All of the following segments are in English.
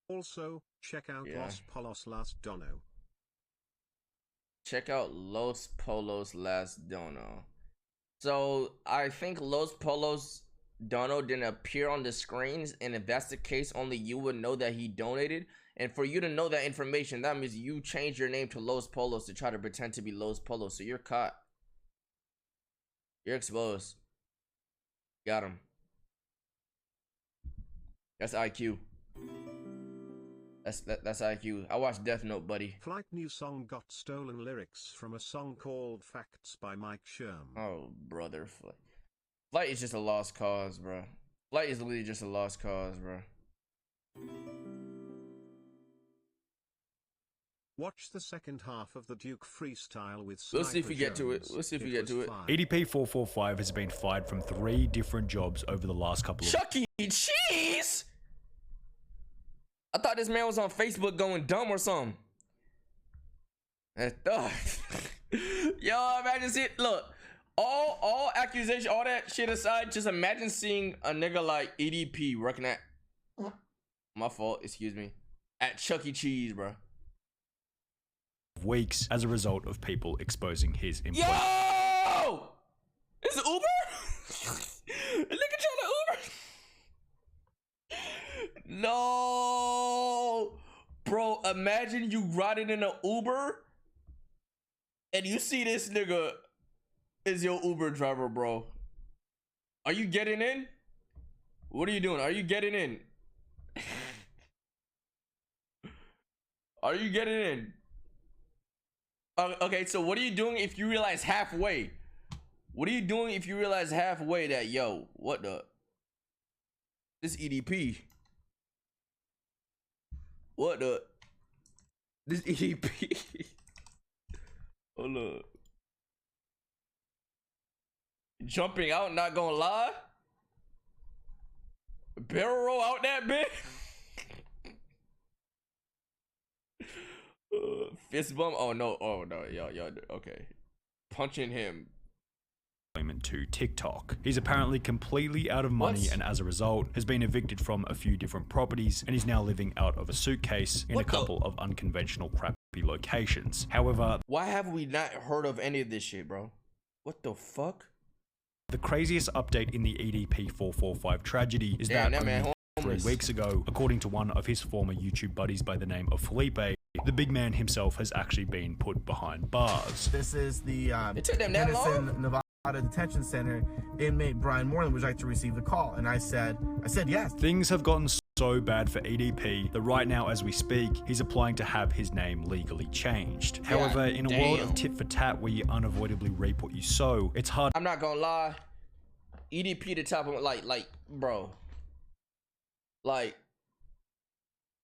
Also, check out Los Polos Las Dono. Check out Los Polos Las Dono. So I think Los Polos Dono didn't appear on the screens, and if that's the case, only you would know that he donated. And for you to know that information, that means you changed your name to Los Polos to try to pretend to be Los Polos. So you're caught. You're exposed. Got him. That's IQ. That's IQ. I watched Death Note, buddy. Flight new song got stolen lyrics from a song called Facts by Mike Sherm. Oh, brother. Flight is just a lost cause, bro. Flight is literally just a lost cause, bro. Watch the second half of the Duke freestyle with We'll see if we get to it. We'll see if we get to it. EDP445 has been fired from 3 different jobs over the last couple of Chuck E. Cheese? I thought this man was on Facebook going dumb or something. Yo, imagine see, look, all accusation, all that shit aside, just imagine seeing a nigga like EDP working at, my fault, excuse me, at Chuck E. Cheese, bro. weeks as a result of people exposing his employment. Yo! Is it Uber? Nigga trying to Uber? No, bro. Imagine you riding in an Uber and you see this nigga is your Uber driver, bro. Are you getting in? What are you doing? Are you getting in? Are you getting in? Okay, so what are you doing if you realize halfway? What are you doing if you realize halfway that, yo, what the? This EDP. What the? This EDP. Hold up. Jumping out, not gonna lie. Barrel roll out that bit. Fist bump. Oh no, y'all. Okay. Punching him. To TikTok. He's apparently completely out of money and as a result has been evicted from a few different properties and is now living out of a suitcase in a couple of unconventional crappy locations. However, why have we not heard of any of this shit, bro? What the fuck? The craziest update in the EDP445 tragedy is that only 3 weeks ago, according to one of his former YouTube buddies by the name of Felipe, the big man himself has actually been put behind bars. This is the it took them that long? Nevada Detention Center. Inmate Brian Moreland would like to receive the call, and I said yes. Things have gotten so bad for EDP that right now as we speak, he's applying to have his name legally changed. However, in a world of tit for tat where you unavoidably reap what you sow, it's hard. I'm not gonna lie, EDP the top of like bro, like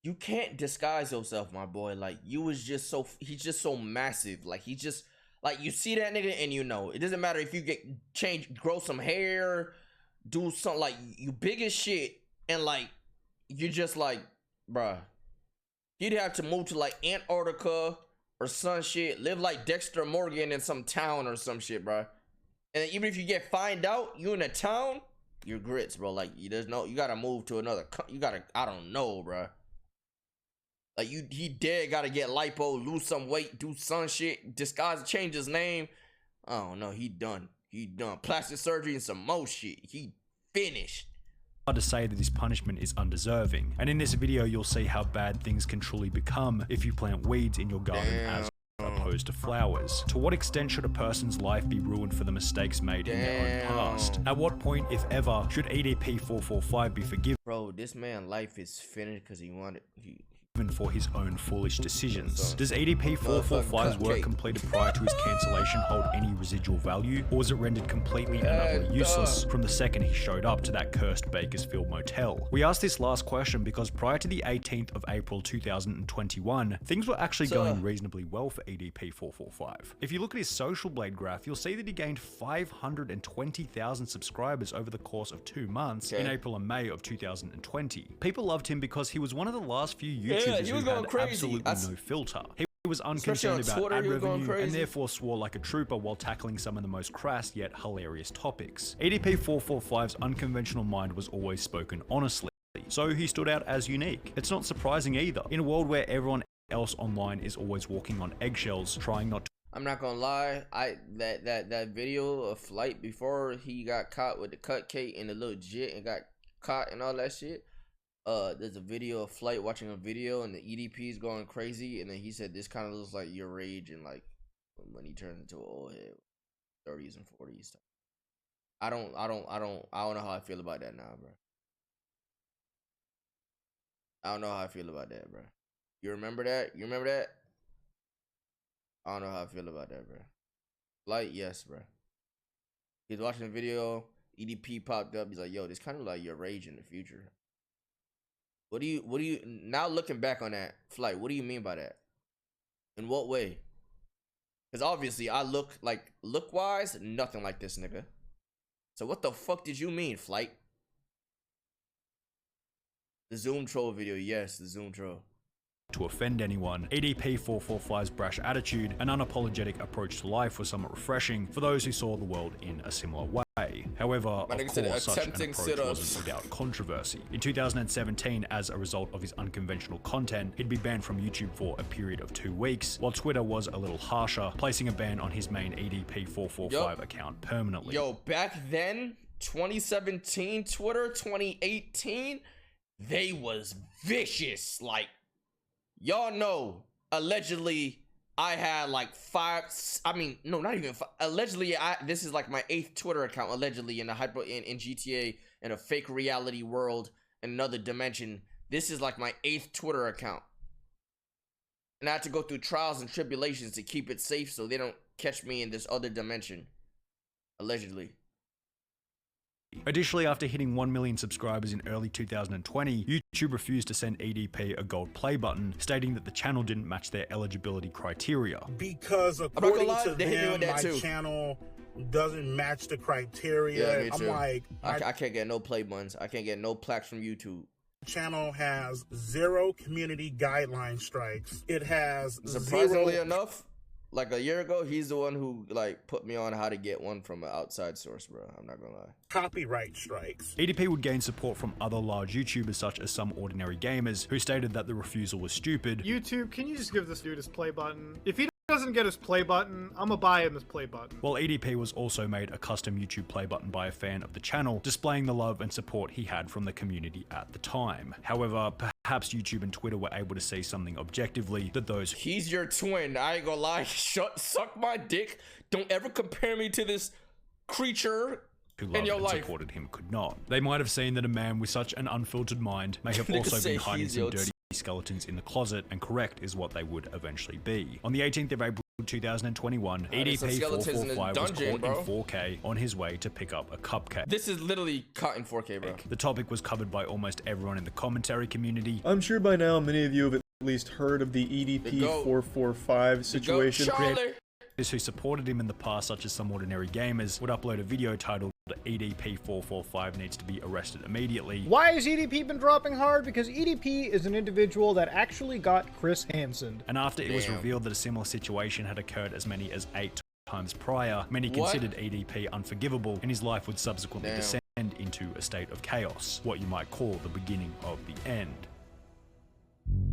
you can't disguise yourself, my boy. Like you was just so, he's just so massive. Like he just, like you see that nigga and you know, it doesn't matter if you get grow some hair, do something, like you big as shit, and like you just like, bruh, you'd have to move to like Antarctica or some shit, live like Dexter Morgan in some town or some shit, bruh. And even if you get fined out, you in a town, you're grits, bro. Like there's no, you gotta move to another, you gotta, I don't know, bruh. Like he dead gotta get lipo, lose some weight, do some shit, disguise, change his name. I don't know, he done. He done plastic surgery and some more shit. He finished. Hard to say that this punishment is undeserving. And in this video, you'll see how bad things can truly become if you plant weeds in your garden as opposed to flowers. To what extent should a person's life be ruined for the mistakes made in their own past? At what point, if ever, should EDP445 be forgiven? Bro, this man's life is finished because he wanted, for his own foolish decisions. Does EDP445's work completed prior to his cancellation hold any residual value, or was it rendered completely and utterly useless from the second he showed up to that cursed Bakersfield motel? We asked this last question because prior to the 18th of April 2021, things were actually going reasonably well for EDP445. If you look at his social blade graph, you'll see that he gained 520,000 subscribers over the course of 2 months in April and May of 2020. People loved him because he was one of the last few YouTubers he was who had crazy. absolutely no filter. He was unconcerned about Twitter, ad revenue and therefore swore like a trooper while tackling some of the most crass yet hilarious topics. EDP445's unconventional mind was always spoken honestly. immediately, so he stood out as unique. It's not surprising either. In a world where everyone else online is always walking on eggshells, trying not to. I'm not gonna lie, that video of Flight before he got caught with the cupcake and the little jit and got caught and all that shit. There's a video of Flight watching a video and the EDP is going crazy, and then he said this kind of looks like yourRAGE and like when he turns into an old head, 30s and 40s. I don't know how I feel about that now, bro. I don't know how I feel about that, bro. You remember that? You remember that? I don't know how I feel about that, bro. Like, yes, bro. He's watching the video. EDP popped up. He's like, yo, this kind of like yourRAGE in the future. What do you, now looking back on that, Flight, what do you mean by that? In what way? Because obviously I look-wise, nothing like this nigga. So what the fuck did you mean, Flight? The Zoom troll video, yes, the Zoom troll. To offend anyone, EDP445's brash attitude and unapologetic approach to life was somewhat refreshing for those who saw the world in a similar way. However, of course, such an approach wasn't without controversy. In 2017, as a result of his unconventional content, he'd be banned from YouTube for a period of 2 weeks, while Twitter was a little harsher, placing a ban on his main EDP445 account permanently. Yo, back then, 2017 Twitter, 2018, they was vicious. Like, y'all know, allegedly, I had like 5, I mean, no, not even 5. Allegedly, this is like my 8th Twitter account, allegedly, in GTA, in a fake reality world, in another dimension. This is like my 8th Twitter account. And I had to go through trials and tribulations to keep it safe so they don't catch me in this other dimension. Allegedly. Additionally, after hitting 1 million subscribers in early 2020, YouTube refused to send EDP a gold play button, stating that the channel didn't match their eligibility criteria. Because according to them, my channel doesn't match the criteria. Yeah, I'm like, I can't get no play buttons. I can't get no plaques from YouTube. Channel has 0 community guideline strikes. It has surprisingly enough, like a year ago, he's the one who like put me on how to get one from an outside source, bro. I'm not gonna lie. Copyright strikes. EDP would gain support from other large YouTubers such as Some Ordinary Gamers, who stated that the refusal was stupid. YouTube, can you just give this dude his play button? If he doesn't get his play button, I'm gonna buy him his play button. While EDP was also made a custom YouTube play button by a fan of the channel, displaying the love and support he had from the community at the time. However, perhaps YouTube and Twitter were able to see something objectively that those— He's your twin, I ain't gonna lie. Suck my dick. Don't ever compare me to this creature who loved and supported him could not. They might have seen that a man with such an unfiltered mind may have also been hiding some dirty skeletons in the closet, and correct is what they would eventually be. On the 18th of April 2021, EDP445 was caught in 4K on his way to pick up a cupcake. This is literally caught in 4K, bro. The topic was covered by almost everyone in the commentary community. I'm sure by now many of you have at least heard of the EDP445 situation. Creators who supported him in the past, such as Some Ordinary Gamers, would upload a video titled EDP445 needs to be arrested immediately. Why has EDP been dropping hard? Because EDP is an individual that actually got Chris Hansen. And after it was revealed that a similar situation had occurred as many as 8 times prior, many considered EDP unforgivable, and his life would subsequently descend into a state of chaos, what you might call the beginning of the end.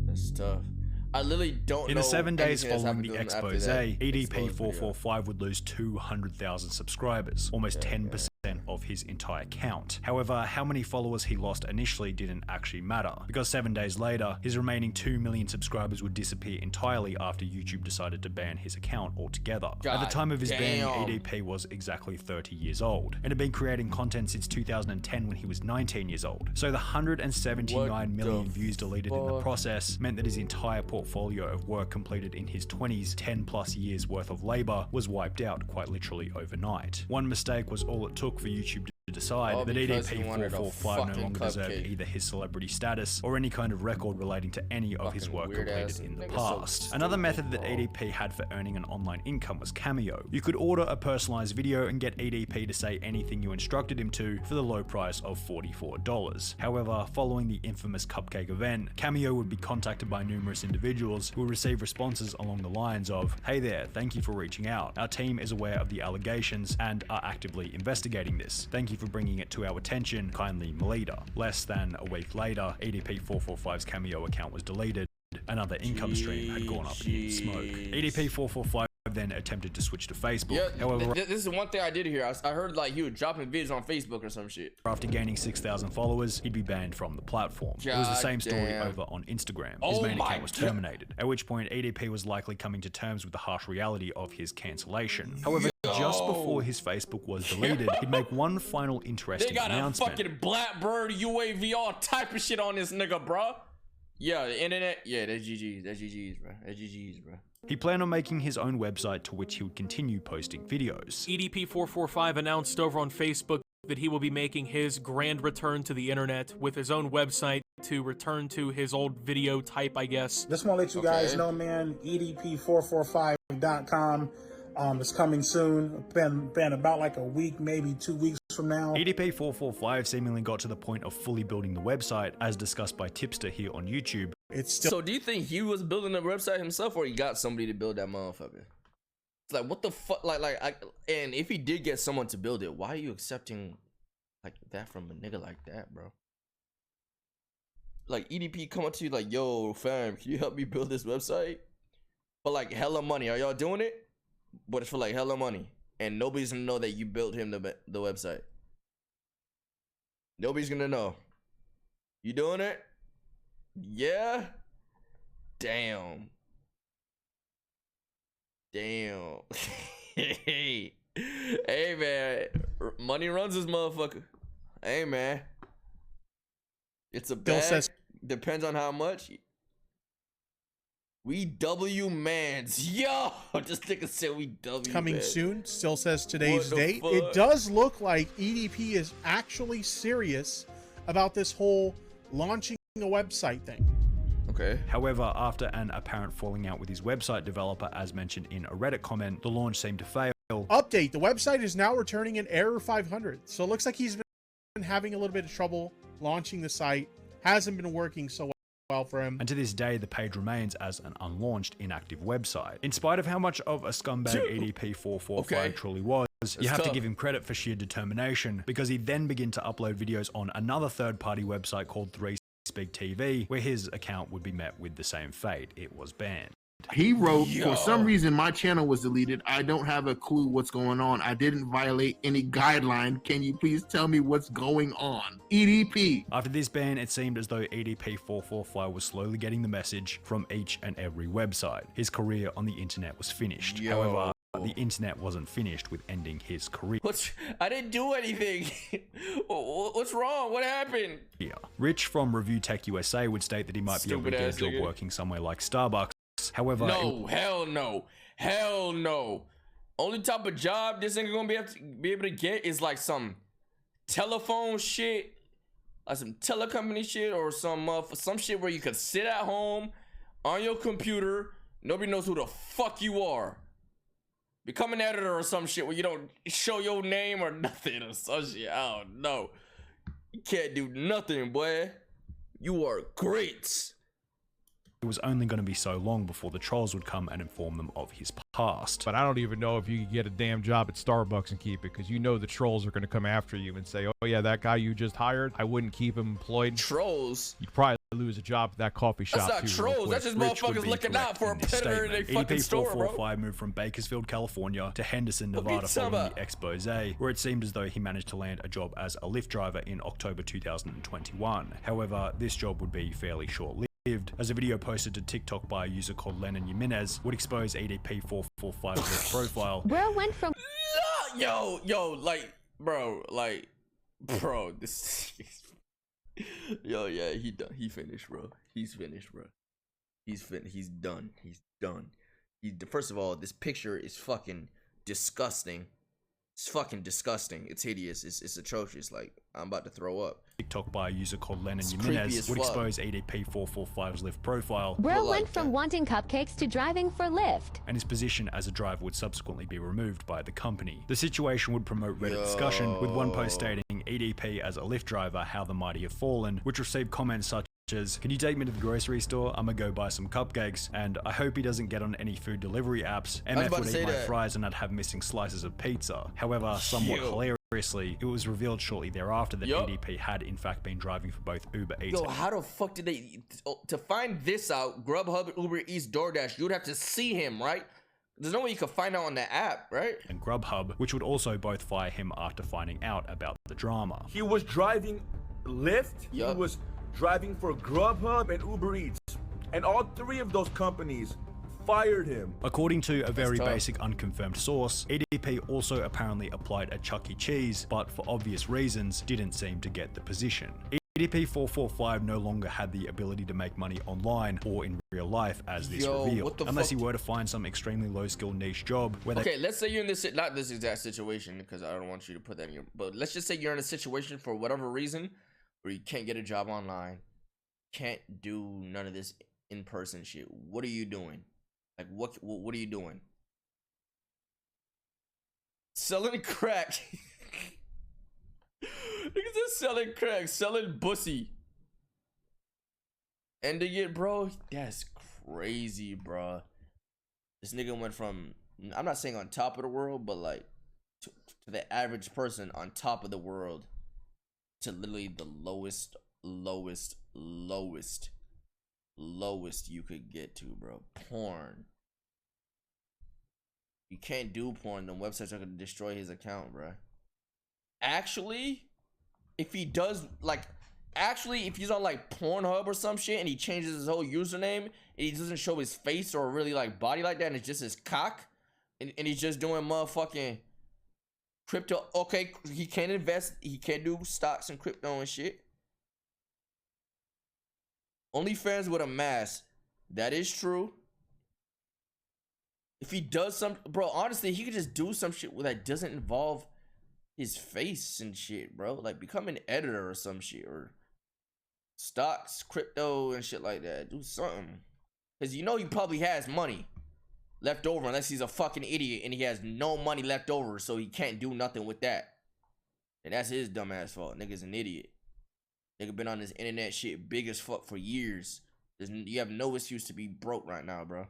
That's tough. I literally don't know. In the 7 days following the expose, EDP445 would lose 200,000 subscribers, almost 10% of his entire count. However, how many followers he lost initially didn't actually matter, because 7 days later, his remaining 2 million subscribers would disappear entirely after YouTube decided to ban his account altogether. At the time of his ban, EDP was exactly 30 years old, and had been creating content since 2010 when he was 19 years old. So the 179 million views deleted in the process meant that his entire portfolio of work completed in his 20s, 10 plus years worth of labor, was wiped out quite literally overnight. One mistake was all it took for YouTube to decide that EDP445 no longer deserved either his celebrity status or any kind of record relating to any of his work completed in the past. Another method that EDP had for earning an online income was Cameo. You could order a personalized video and get EDP to say anything you instructed him to for the low price of $44. However, following the infamous cupcake event, Cameo would be contacted by numerous individuals who would receive responses along the lines of, "Hey there, thank you for reaching out. Our team is aware of the allegations and are actively investigating this. Thank you for bringing it to our attention, kindly Melita. Less than a week later, EDP445's Cameo account was deleted. Another income stream had gone up in smoke. EDP445 then attempted to switch to Facebook. Yeah, however, this is one thing I did hear. I heard like he was dropping videos on Facebook or some shit. After gaining 6,000 followers, he'd be banned from the platform. It was the same story over on Instagram. His main account was terminated, at which point EDP was likely coming to terms with the harsh reality of his cancellation. However, just before his Facebook was deleted, he'd make one final interesting announcement. They got a fucking Blackbird, UAV, all type of shit on this nigga, bro. Yeah, the internet. Yeah, that's GG's. That's GG's, bro. That's GG's, bro. He planned on making his own website to which he would continue posting videos. EDP445 announced over on Facebook that he will be making his grand return to the internet with his own website to return to his old video type, I guess. Just want to let you guys know, man, EDP445.com. It's coming soon. Been about like a week, maybe 2 weeks from now. EDP445 seemingly got to the point of fully building the website, as discussed by Tipster here on YouTube. It's still. So do you think he was building the website himself, or he got somebody to build that motherfucker? It's like, what the fuck? And if he did get someone to build it, why are you accepting like that from a nigga like that, bro? Like EDP come up to you like, yo, fam, can you help me build this website? For like hella money. Are y'all doing it? But it's for like hella money, and nobody's gonna know that you built him the website. Nobody's gonna know. You doing it? Yeah. Damn. Hey, man. Money runs this motherfucker. Hey, man. It's a bag. Depends on how much. We W mans. Yo, this nigga said we W Coming mans. soon. Still says today's date. Fuck? It does look like EDP is actually serious about this whole launching a website thing. Okay. However, after an apparent falling out with his website developer, as mentioned in a Reddit comment, the launch seemed to fail. Update. The website is now returning an error 500. So it looks like he's been having a little bit of trouble launching the site. Hasn't been working so well for him. And to this day, the page remains as an unlaunched, inactive website. In spite of how much of a scumbag EDP445 truly was, you have to give him credit for sheer determination, because he then began to upload videos on another third-party website called 3Speak TV, where his account would be met with the same fate. It was banned. He wrote, for some reason my channel was deleted. I don't have a clue what's going on. I didn't violate any guideline. Can you please tell me what's going on? EDP. After this ban, it seemed as though EDP445 was slowly getting the message from each and every website. His career on the internet was finished. However, the internet wasn't finished with ending his career. I didn't do anything. What's wrong? What happened? Yeah. Rich from Review Tech USA would state that he might be able to get a job working somewhere like Starbucks. However, no, hell no, hell no. Only type of job this nigga gonna be able to get is like some telephone shit, like some telecompany shit, or some shit where you could sit at home on your computer. Nobody knows who the fuck you are. Become an editor or some shit where you don't show your name or nothing or some shit. I don't know. You can't do nothing, boy. You are great. It was only going to be so long before the trolls would come and inform them of his past. But I don't even know if you could get a damn job at Starbucks and keep it, because you know the trolls are going to come after you and say, oh yeah, that guy you just hired, I wouldn't keep him employed. Trolls? You'd probably lose a job at that coffee shop. That's not trolls, that's just motherfuckers looking out for a predator in their fucking store, bro. EDP445 moved from Bakersfield, California to Henderson, Nevada following the expose, where it seemed as though he managed to land a job as a Lyft driver in October 2021. However, this job would be fairly short-lived, as a video posted to TikTok by a user called Lennon Jimenez would expose EDP445's profile. Bro went from bro, this yeah, he finished, bro. He's finished, bro. He's done. He's done. First of all, this picture is fucking disgusting. It's fucking disgusting. It's hideous. It's atrocious. Like, I'm about to throw up. TikTok by a user called Lennon Jimenez would expose EDP445's Lyft profile. Bro went from wanting cupcakes to driving for Lyft. And his position as a driver would subsequently be removed by the company. The situation would promote Reddit discussion, with one post stating, EDP as a Lyft driver, how the mighty have fallen, which received comments such as, can you take me to the grocery store? I'm gonna go buy some cupcakes, and I hope he doesn't get on any food delivery apps. MF would eat my fries and I'd have missing slices of pizza. However, somewhat hilarious, Hilariously, it was revealed shortly thereafter that EDP had in fact been driving for both Uber Eats. Yo, how the fuck did they... To find this out, Grubhub, Uber Eats, DoorDash, you would have to see him, right? There's no way you could find out on the app, right? And Grubhub, which would also both fire him after finding out about the drama. He was driving Lyft, he was driving for Grubhub and Uber Eats. And all three of those companies fired him. According to a very basic unconfirmed source, EDP also apparently applied at Chuck E. Cheese, but for obvious reasons, didn't seem to get the position. EDP445 no longer had the ability to make money online or in real life as this revealed, unless he were to find some extremely low-skill niche job where Okay, let's say you're in this, not this exact situation, because I don't want you to put that in your, but let's just say you're in a situation for whatever reason where you can't get a job online, can't do none of this in-person shit. What are you doing? Like, what are you doing? Selling crack. Niggas just selling crack, selling pussy. And to get, bro, that's crazy, bro. This nigga went from, I'm not saying on top of the world, but like to the average person on top of the world to literally the lowest you could get to, bro. Porn. You can't do porn. The websites are gonna destroy his account, bro. Actually, if he does, like, if he's on like Pornhub or some shit and he changes his whole username and he doesn't show his face or really like body like that and it's just his cock and he's just doing motherfucking crypto, okay, he can't invest, he can't do stocks and crypto and shit. OnlyFans with a mask, that is true. If he does some, bro, honestly, he could just do some shit that doesn't involve his face and shit, bro. Like, become an editor or some shit, or stocks, crypto, and shit like that. Do something. Because you know he probably has money left over, unless he's a fucking idiot and he has no money left over, so he can't do nothing with that. And that's his dumb ass fault. Nigga's an idiot. Nigga been on this internet shit big as fuck for years. You have no excuse to be broke right now, bro.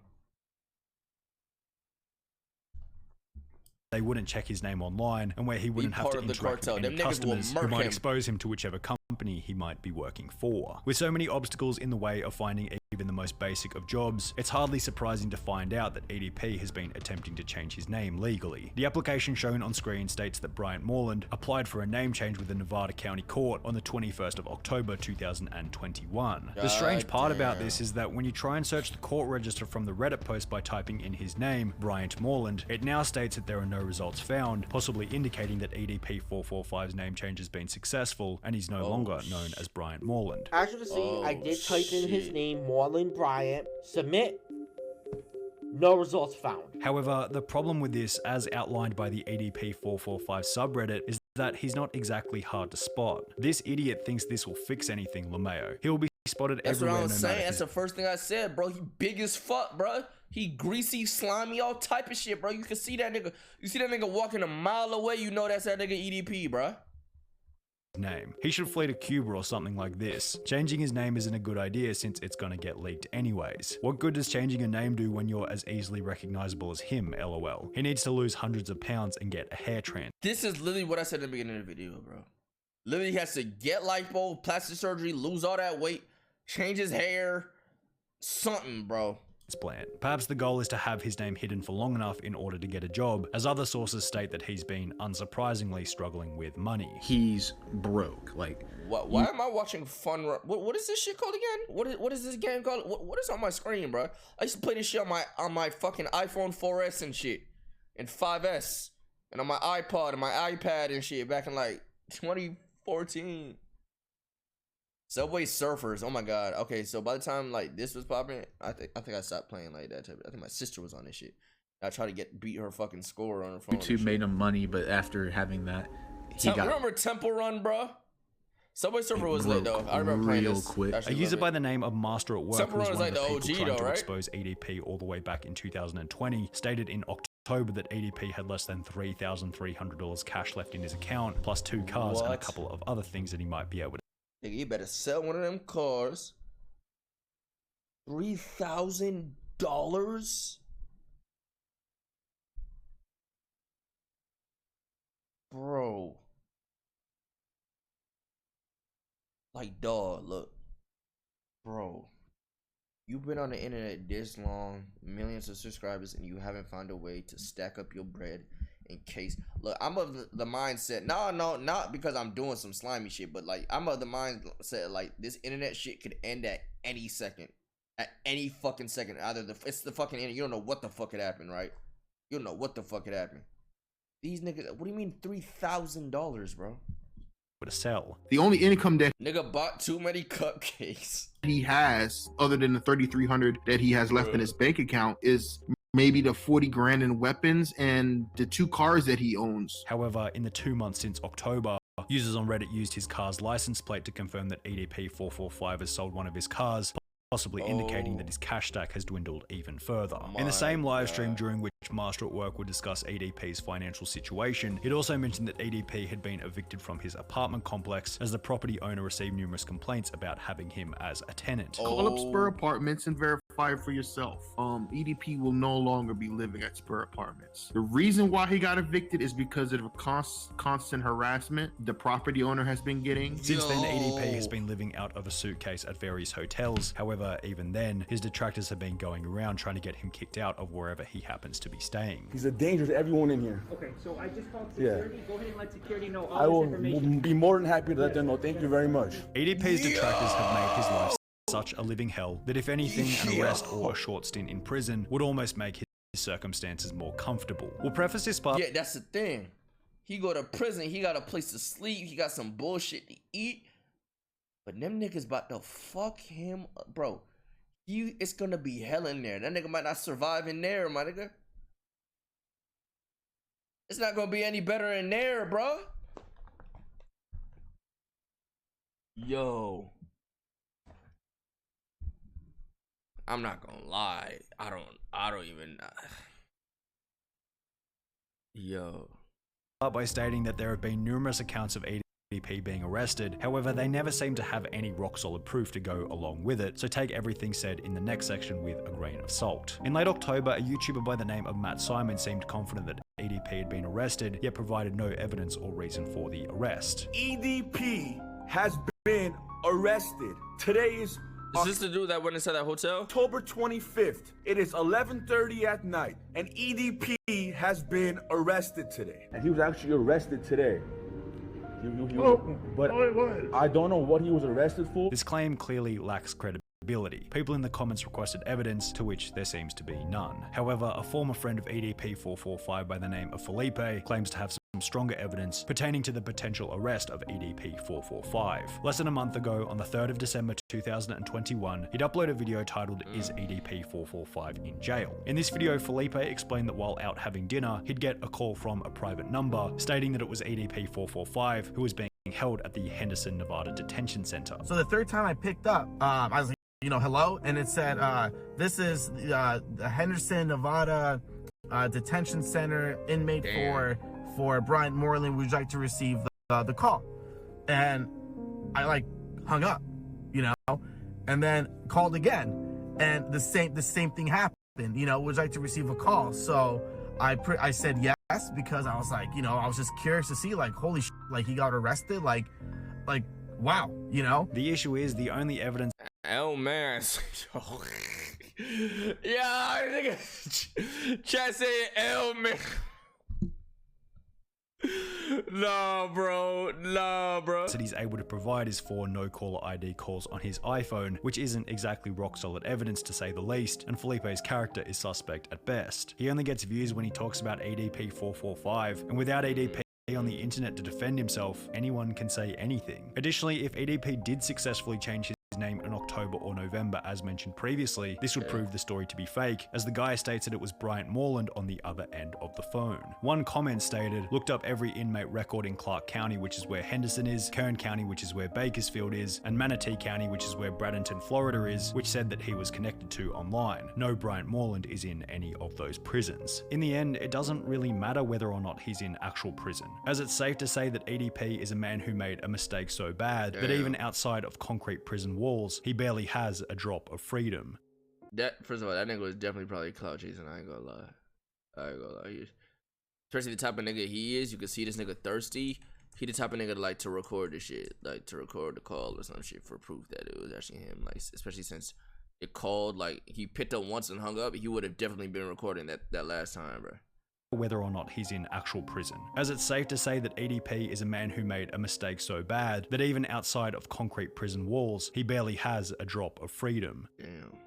They wouldn't check his name online, and where he wouldn't have to interact with any customers who might expose him to whichever company he might be working for. With so many obstacles in the way of finding even the most basic of jobs, it's hardly surprising to find out that EDP has been attempting to change his name legally. The application shown on screen states that Bryant Moreland applied for a name change with the Nevada County Court on the 21st of October 2021. The strange part about this is that when you try and search the court register from the Reddit post by typing in his name, Bryant Moreland, it now states that there are no results found, possibly indicating that EDP445's name change has been successful and he's no longer known as Bryant Moreland. As you can see, I did type in his name, Moreland Bryant, submit, no results found. However, the problem with this, as outlined by the EDP445 subreddit, is that he's not exactly hard to spot. This idiot thinks this will fix anything, LeMayo. He'll be spotted everywhere. That's what I was saying. That's the first thing I said, bro. He big as fuck, bro. He greasy, slimy, all type of shit, bro. You can see that nigga. You see that nigga walking a mile away, you know that's that nigga EDP, bro. Name. He should flee to Cuba or something like this. Changing his name isn't a good idea since it's gonna get leaked anyways. What good does changing a name do when you're as easily recognizable as him, lol. He needs to lose hundreds of pounds and get a hair transplant. This is literally what I said at the beginning of the video, bro. Literally has to get lipo, plastic surgery, lose all that weight, change his hair, something, bro. Perhaps the goal is to have his name hidden for long enough in order to get a job, as other sources state that he's been unsurprisingly struggling with money. He's broke. Like, why am I watching Fun Run? What is this shit called again? What is this game called? What is on my screen, bro? I used to play this shit on my fucking iPhone 4S and shit, and 5S, and on my iPod and my iPad and shit back in like 2014. Subway Surfers, oh my god. Okay, so by the time like this was popping, I think I stopped playing like that. I think my sister was on this shit. I tried to beat her fucking score on her phone. YouTube made him money, but after having that, remember Temple Run, bro? Subway Surfer was lit though. I remember playing this. Quick. A user by the name of Master at Work Temple was Run one is like of the the people OG trying though, to right? expose EDP all the way back in 2020, stated in October that EDP had less than $3,300 cash left in his account, plus 2 cars and a couple of other things that he might be able to. Nigga, you better sell one of them cars. $3,000? Bro. Like, dog, look, bro, you've been on the internet this long, millions of subscribers, and you haven't found a way to stack up your bread in case. Look, I'm of the mindset, no, not because I'm doing some slimy shit, but like, I'm of the mindset, like, this internet shit could end at any second. At any fucking second. Either it's the fucking internet, you don't know what the fuck could happen, right? You don't know what the fuck could happen. These niggas, what do you mean $3,000, bro? To sell. The only income that nigga bought too many cupcakes he has, other than the 3,300 that he has left in his bank account, is maybe the 40 grand in weapons and the 2 cars that he owns. However, in the 2 months since October, users on Reddit used his car's license plate to confirm that EDP445 has sold one of his cars, possibly indicating that his cash stack has dwindled even further. In the same live stream during which Master at Work would discuss EDP's financial situation, it also mentioned that EDP had been evicted from his apartment complex as the property owner received numerous complaints about having him as a tenant. Call up Spur Apartments and verify it for yourself. EDP will no longer be living at Spur Apartments. The reason why he got evicted is because of constant harassment the property owner has been getting. Since then, EDP has been living out of a suitcase at various hotels. However, even then, his detractors have been going around trying to get him kicked out of wherever he happens to be staying. He's a danger to everyone in here. Okay, so I just called security. Yeah. Go ahead and let security know all I will this information. Be more than happy to let them know. Thank you very much. EDP's detractors have made his life such a living hell that if anything, an arrest or a short stint in prison would almost make his circumstances more comfortable. We'll preface this part. Yeah, that's the thing. He go to prison, he got a place to sleep, he got some bullshit to eat. But them niggas about to fuck him up, bro. It's gonna be hell in there. That nigga might not survive in there, my nigga. It's not gonna be any better in there, bro. Yo. I'm not gonna lie. I don't even. Yo. By stating that there have been numerous accounts of EDP being arrested. However, they never seem to have any rock-solid proof to go along with it, so take everything said in the next section with a grain of salt. In late October, a YouTuber by the name of Matt Simon seemed confident that EDP had been arrested, yet provided no evidence or reason for the arrest. EDP has been arrested. Today is this the dude that went inside that hotel? October 25th. It is 11:30 at night, and EDP has been arrested today. And he was actually arrested today. But I don't know what he was arrested for. This claim clearly lacks credibility. People in the comments requested evidence, to which there seems to be none. However, a former friend of EDP445 by the name of Felipe claims to have some stronger evidence pertaining to the potential arrest of EDP445. Less than a month ago, on the 3rd of December 2021, he'd uploaded a video titled, "Is EDP445 in jail?" In this video, Felipe explained that while out having dinner, he'd get a call from a private number stating that it was EDP445 who was being held at the Henderson, Nevada Detention Center. So the third time I picked up, I was like, hello, and it said, this is the Henderson, Nevada Detention Center inmate for Bryant Moreland. Would you like to receive the call? And I hung up, and then called again, and the same thing happened. Would you like to receive a call? So I said yes, because I was like, I was just curious to see, holy shit, he got arrested, wow, The issue is the only evidence. Oh man. Yeah, nigga. Chat say L man. Nah, bro. That he's able to provide is 4 no-caller ID calls on his iPhone, which isn't exactly rock-solid evidence to say the least, and Felipe's character is suspect at best. He only gets views when he talks about EDP445, and without EDP on the internet to defend himself, anyone can say anything. Additionally, if EDP did successfully change his name in October or November as mentioned previously, this would prove the story to be fake, as the guy states that it was Bryant Moreland on the other end of the phone. One comment stated, "Looked up every inmate record in Clark County, which is where Henderson is, Kern County, which is where Bakersfield is, and Manatee County, which is where Bradenton, Florida is, which said that he was connected to online. No Bryant Moreland is in any of those prisons." In the end, it doesn't really matter whether or not he's in actual prison, as it's safe to say that EDP is a man who made a mistake so bad that even outside of concrete prison walls, he barely has a drop of freedom. First of all, that nigga was definitely probably clout chasing. I ain't gonna lie. Especially the type of nigga he is. You can see this nigga thirsty. He the type of nigga to like to record the shit, like to record the call or some shit for proof that it was actually him. Like, especially since it called, like he picked up once and hung up, he would have definitely been recording that last time, bro. Whether or not he's in actual prison, as it's safe to say that EDP is a man who made a mistake so bad that even outside of concrete prison walls, he barely has a drop of freedom. Damn.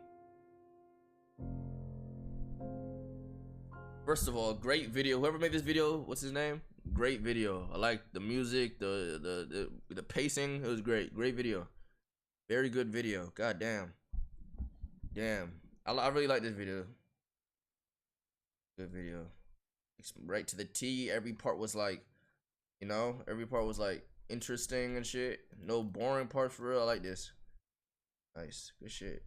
First of all, great video. Whoever made this video, what's his name? Great video. I like the music, the pacing. It was great. Great video. Very good video. God damn. Damn. I really like this video. Good video. It's right to the T. Every part was like, you know, every part was like interesting and shit. No boring parts for real. I like this. Nice. Good shit.